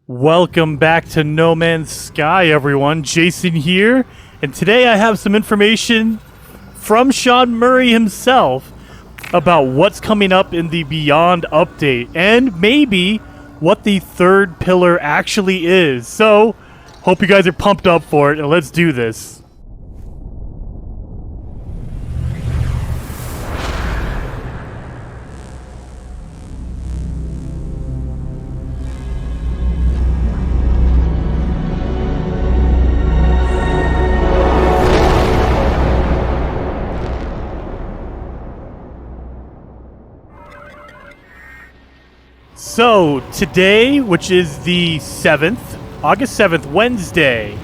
Welcome back to No Man's Sky, everyone. Jason here, and today I have some information from Sean Murray himself about what's coming up in the Beyond update, and maybe what the third pillar actually is. So, hope you guys are pumped up for it, and let's do this. So, today, which is the 7th, August 7th, Wednesday,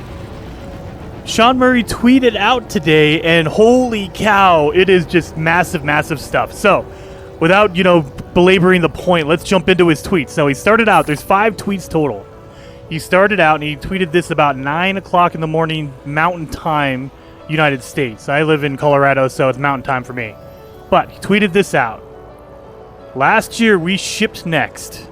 Sean Murray tweeted out today, and holy cow, it is just massive, massive stuff. So, without, belaboring the point, let's jump into his tweets. So, he started out, there's 5 tweets total. He started out, and he tweeted this about 9 o'clock in the morning, Mountain Time, United States. I live in Colorado, so it's Mountain Time for me. But, he tweeted this out. Last year, we shipped Next,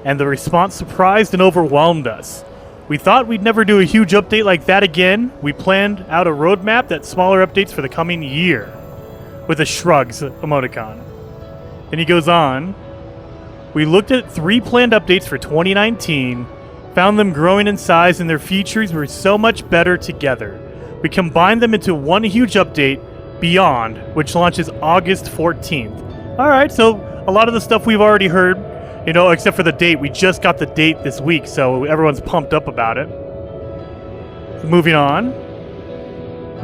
and the response surprised and overwhelmed us. We thought we'd never do a huge update like that again. We planned out a roadmap that's smaller updates for the coming year, with a shrugs emoticon. Then he goes on, we looked at 3 planned updates for 2019, found them growing in size and their features were so much better together. We combined them into one huge update, Beyond, which launches August 14th. Alright, so a lot of the stuff we've already heard, except for the date. We just got the date this week, so everyone's pumped up about it. Moving on.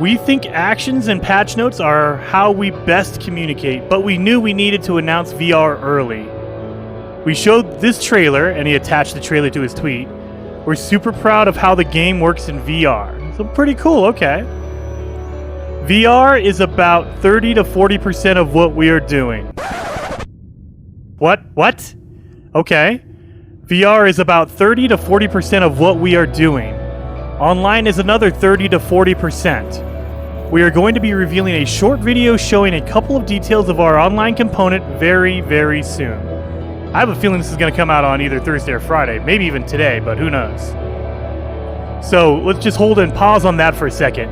We think actions and patch notes are how we best communicate, but we knew we needed to announce VR early. We showed this trailer, and he attached the trailer to his tweet. We're super proud of how the game works in VR. So pretty cool, okay. VR is about 30 to 40% of what we are doing. What? Okay. VR is about 30 to 40% of what we are doing. Online is another 30 to 40%. We are going to be revealing a short video showing a couple of details of our online component very, very soon. I have a feeling this is going to come out on either Thursday or Friday, maybe even today, but who knows. So let's just hold and pause on that for a second.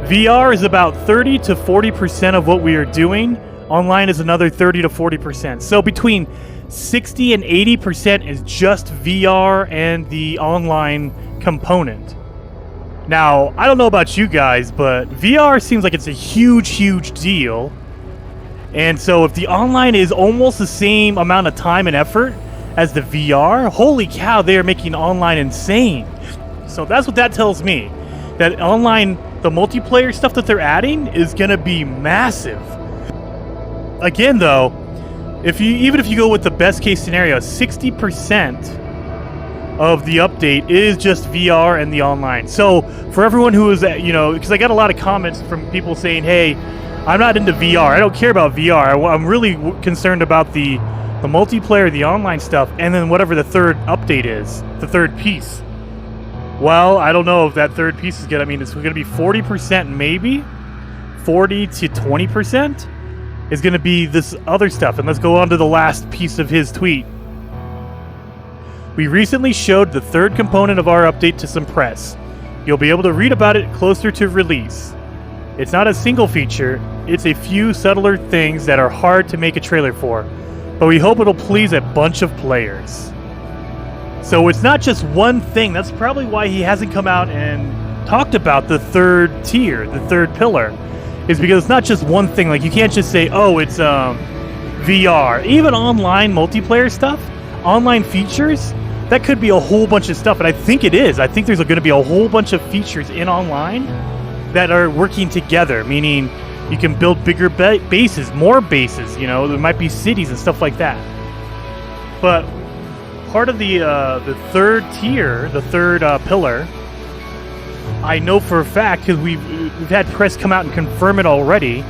VR is about 30 to 40% of what we are doing. Online is another 30 to 40%. So between 60 and 80% is just VR and the online component. Now, I don't know about you guys, but VR seems like it's a huge, huge deal. And so if the online is almost the same amount of time and effort as the VR, holy cow, they are making online insane. So that's what that tells me. That online, the multiplayer stuff that they're adding is going to be massive. Again, though, even if you go with the best case scenario, 60% of the update is just VR and the online. So for everyone who is, because I got a lot of comments from people saying, hey, I'm not into VR. I don't care about VR. I'm really concerned about the multiplayer, the online stuff, and then whatever the third update is, the third piece. Well, I don't know if that third piece is good. I mean, it's going to be 40% maybe, 40 to 20%. Is going to be this other stuff. And let's go on to the last piece of his tweet. We recently showed the third component of our update to some press. You'll be able to read about it closer to release. It's not a single feature, it's a few subtler things that are hard to make a trailer for, but we hope it'll please a bunch of players. So it's not just one thing. That's probably why he hasn't come out and talked about the third tier, the third pillar. Is because it's not just one thing. Like, you can't just say, oh, it's VR. Even online multiplayer stuff, online features, that could be a whole bunch of stuff. And I think it is. I think there's going to be a whole bunch of features in online that are working together, meaning you can build bigger bases, more bases. There might be cities and stuff like that. But part of the third tier, the third pillar, I know for a fact, because we've had press come out and confirm it already,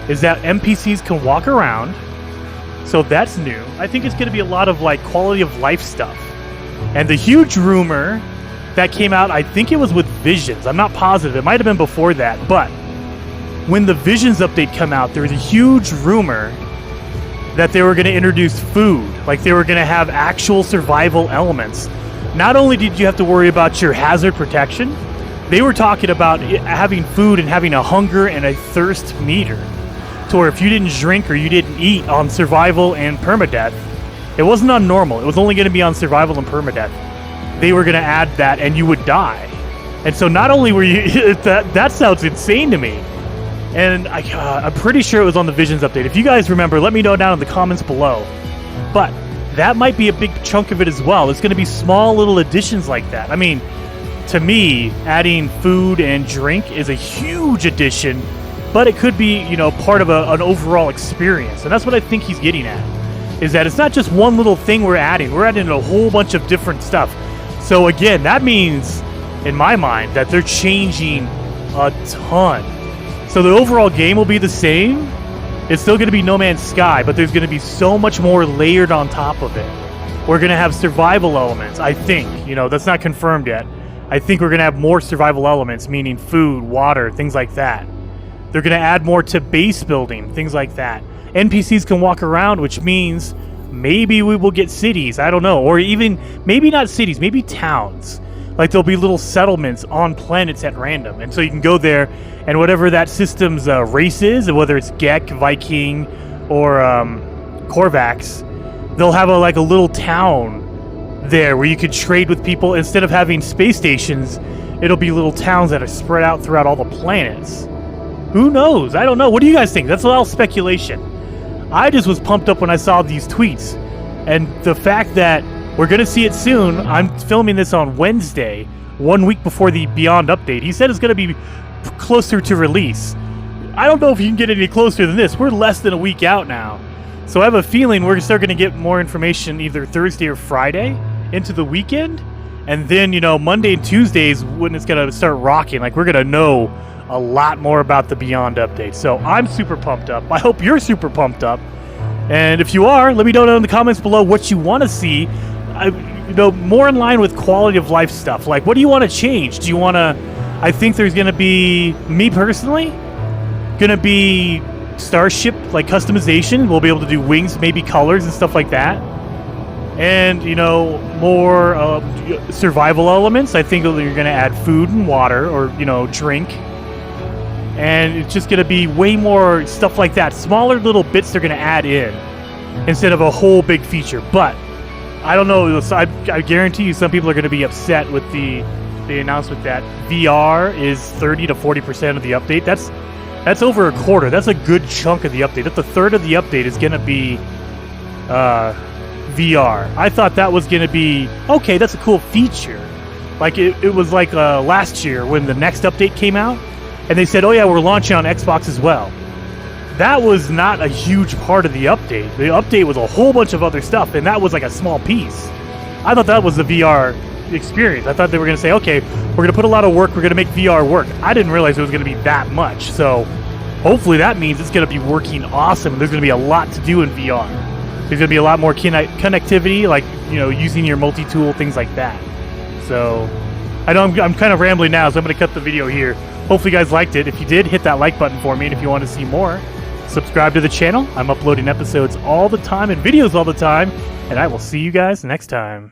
is that NPCs can walk around. So that's new. I think it's going to be a lot of quality of life stuff. And the huge rumor that came out, I think it was with Visions. I'm not positive. It might have been before that. But when the Visions update came out, there was a huge rumor that they were going to introduce food. Like, they were going to have actual survival elements. not only did you have to worry about your hazard protection, they were talking about having food and having a hunger and a thirst meter. To where if you didn't drink or you didn't eat on survival and permadeath, it wasn't on normal. It was only going to be on survival and permadeath. They were going to add that and you would die. And so not only were you... that sounds insane to me. And I'm pretty sure it was on the Visions update. If you guys remember, let me know down in the comments below. But that might be a big chunk of it as well. It's going to be small little additions like that. I mean, to me, adding food and drink is a huge addition, but it could be, you know, part of an overall experience. And that's what I think he's getting at, is that it's not just one little thing we're adding. We're adding a whole bunch of different stuff. So again, that means, in my mind, that they're changing a ton. So the overall game will be the same. It's still going to be No Man's Sky, but there's going to be so much more layered on top of it. We're going to have survival elements, I think. You know, that's not confirmed yet. I think we're going to have more survival elements, meaning food, water, things like that. They're going to add more to base building, things like that. NPCs can walk around, which means maybe we will get cities. I don't know. Or even, maybe not cities, maybe towns. Like there'll be little settlements on planets at random. And so you can go there, and whatever that system's race is, whether it's Gek, Viking, or Korvax, they'll have a little town there where you could trade with people. Instead of having space stations, it'll be little towns that are spread out throughout all the planets. Who knows? I don't know. What do you guys think? That's all speculation. I just was pumped up when I saw these tweets. And the fact that we're going to see it soon. I'm filming this on Wednesday, 1 week before the Beyond update. He said it's going to be closer to release. I don't know if you can get any closer than this. We're less than a week out now. So I have a feeling we're still going to get more information either Thursday or Friday into the weekend. And then, you know, Monday and Tuesdays when it's going to start rocking. Like, we're going to know a lot more about the Beyond update. So I'm super pumped up. I hope you're super pumped up. And if you are, let me know down in the comments below what you want to see. You know, more in line with quality of life stuff. Like, what do you want to change? Do you want to... I think there's going to be, me personally, going to be starship, like, customization. We'll be able to do wings, maybe colors and stuff like that. And, you know, more survival elements. I think you're going to add food and water, or, you know, drink. And it's just going to be way more stuff like that. Smaller little bits they're going to add in instead of a whole big feature. But I don't know. I guarantee you some people are going to be upset with the announcement that VR is 30 to 40% of the update. That's over a quarter. That's a good chunk of the update. That's a third of the update is going to be VR. I thought that was going to be, okay, that's a cool feature. Like it was like last year when the next update came out, and they said, oh yeah, we're launching on Xbox as well. That was not a huge part of the update. The update was a whole bunch of other stuff, and that was like a small piece. I thought that was the VR experience. I thought they were going to say, okay, we're going to put a lot of work, we're going to make VR work. I didn't realize it was going to be that much. So hopefully that means it's going to be working awesome, and there's going to be a lot to do in VR. There's going to be a lot more connectivity, like, you know, using your multi-tool, things like that. So I know I'm kind of rambling now, so I'm going to cut the video here. Hopefully you guys liked it. If you did, hit that like button for me, and if you want to see more, subscribe to the channel. I'm uploading episodes all the time and videos all the time, and I will see you guys next time.